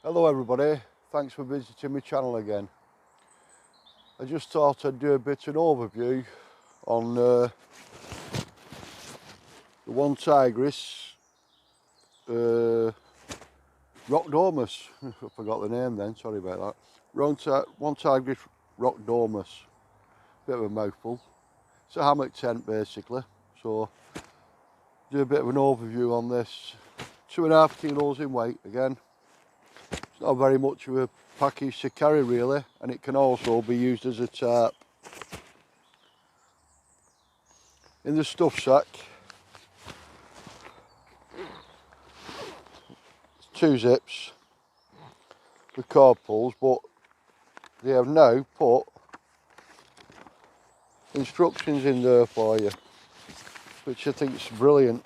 Hello everybody, thanks for visiting my channel again. I just thought I'd do a bit of an overview on the Onetigris Rockdomus. I forgot the name then, sorry about that. Onetigris Rockdomus, bit of a mouthful. It's a hammock tent basically, so do a bit of an overview on this. 2.5 kilos in weight again. It's not very much of a package to carry really, and it can also be used as a tarp. In the stuff sack, it's 2 zips with cord pulls, but they have now put instructions in there for you, which I think is brilliant.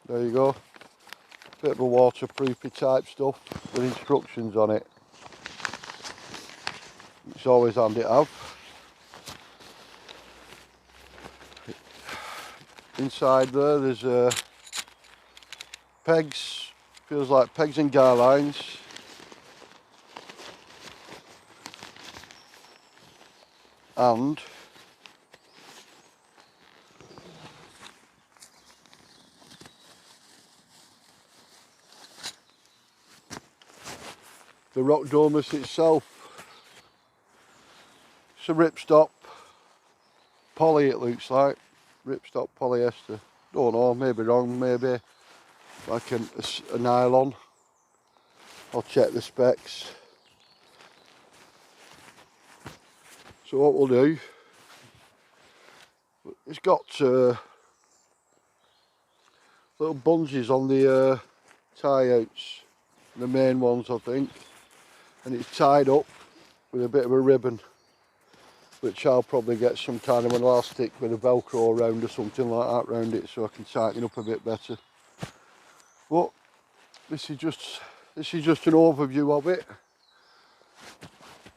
There you go, bit of a waterproofy type stuff with instructions on it. It's always handy to have. Inside there's pegs, feels like pegs and guy lines. And the Rockdomus itself. It's a ripstop poly, it looks like. Ripstop polyester. Don't know, maybe wrong, maybe like a nylon. I'll check the specs. So what we'll do, it's got little bungees on the tie outs, the main ones I think, and it's tied up with a bit of a ribbon, which I'll probably get some kind of an elastic with a velcro around or something like that around it so I can tighten it up a bit better. But this is just an overview of it.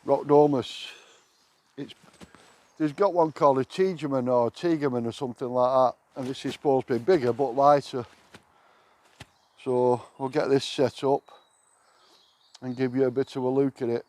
Rockdomus. There's got one called a Tigerman or something like that, and this is supposed to be bigger but lighter. So we'll get this set up and give you a bit of a look at it.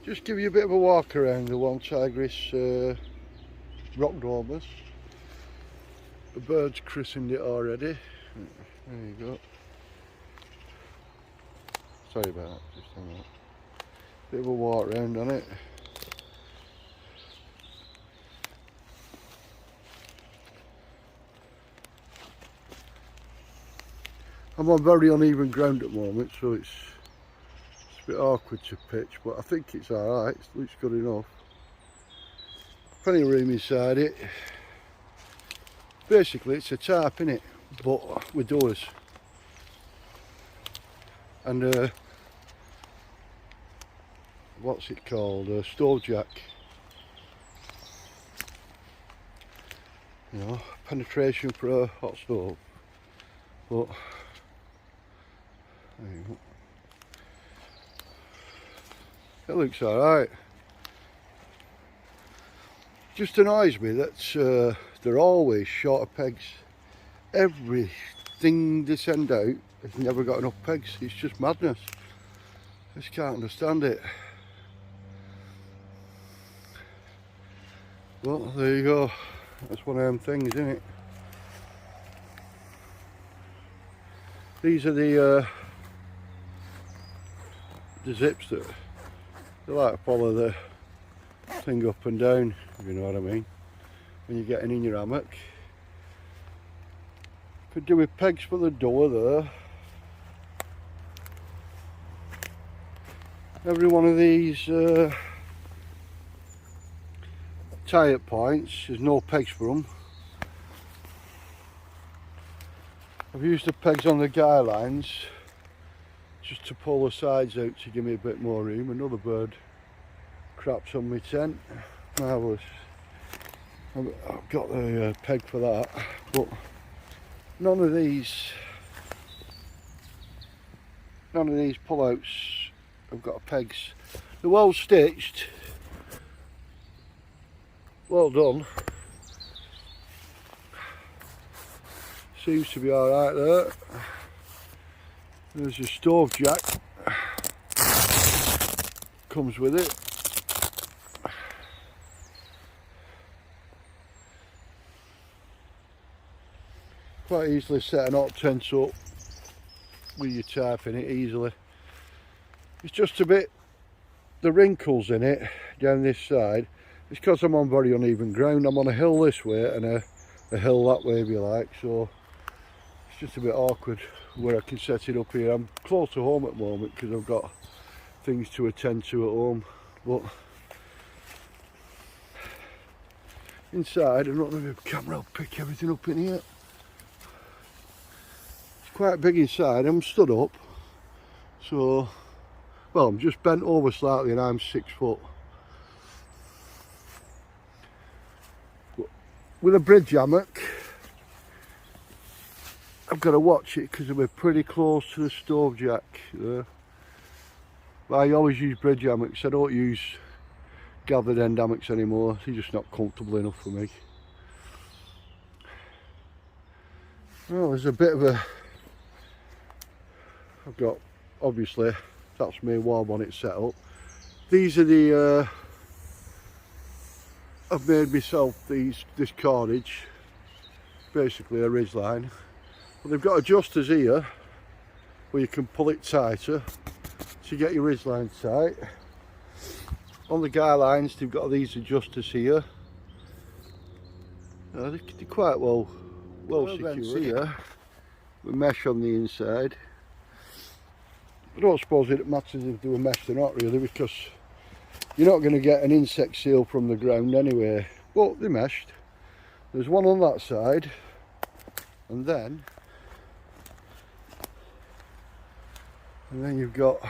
Just give you a bit of a walk around the Onetigris Rockdomus. The bird's christened it already. There you go. Sorry about that, just hang on. Bit of a walk around on it. I'm on very uneven ground at the moment, so it's a bit awkward to pitch, but I think it's alright, it looks good enough. Plenty of room inside it. Basically it's a tarp innit, but with doors. And what's it called? A stove jack. you know, penetration for a hot stove. But there you go. It looks alright. Just annoys me that they're always short of pegs. Everything they send out has never got enough pegs. It's just madness. I just can't understand it. Well, there you go. That's one of them things, isn't it? These are the zips that they like to follow the thing up and down, if you know what I mean, when you're getting in your hammock. Could do with pegs for the door there. Every one of these tie-up points, there's no pegs for them. I've used the pegs on the guy lines just to pull the sides out to give me a bit more room. Another bird craps on my tent. Marvellous. I've got the peg for that, but none of these pull-outs have got pegs. They're well stitched, well done. Seems to be alright there. There's a stove jack, comes with it. Quite easily set an hot tent up with your tarp in it easily. It's just a bit, the wrinkles in it down this side, it's because I'm on very uneven ground. I'm on a hill this way and a hill that way, if you like, so it's just a bit awkward where I can set it up here. I'm close to home at the moment because I've got things to attend to at home, but inside, I don't know if the camera will pick everything up in here. It's quite big inside. I'm stood up, so, well, I'm just bent over slightly and I'm 6 foot. With a bridge hammock, I've got to watch it because we're pretty close to the stove jack there. But I always use bridge hammocks. I don't use gathered end hammocks anymore. They're just not comfortable enough for me. Well, there's a bit of a, I've got, obviously that's my wall bonnet set up. These are the I've made myself this cordage, basically a ridge line. But they've got adjusters here where you can pull it tighter to get your ridge line tight. On the guy lines they've got these adjusters here. They're quite well secured here with mesh on the inside. I don't suppose it matters if they were meshed or not really, because you're not going to get an insect seal from the ground anyway, but they're meshed. There's one on that side, and then you've got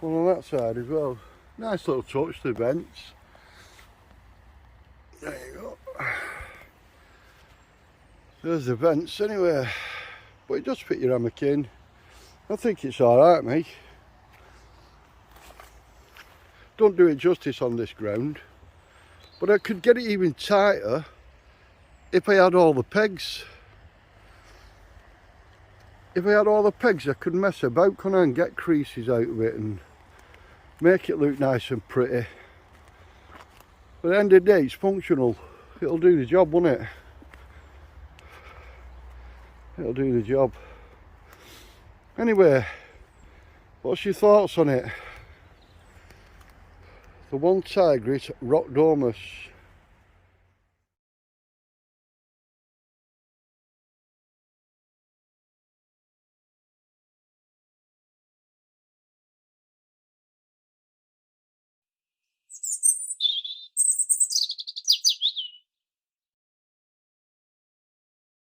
one on that side as well. Nice little touch to the vents. There you go. There's the vents anyway, but it does fit your hammock in. I think it's alright, mate. Don't do it justice on this ground, but I could get it even tighter if I had all the pegs. If I had all the pegs I could mess about, couldn't I, and get creases out of it and make it look nice and pretty. But at the end of the day, it's functional. It'll do the job, won't it? It'll do the job. Anyway, what's your thoughts on it? The Onetigris Rockdomus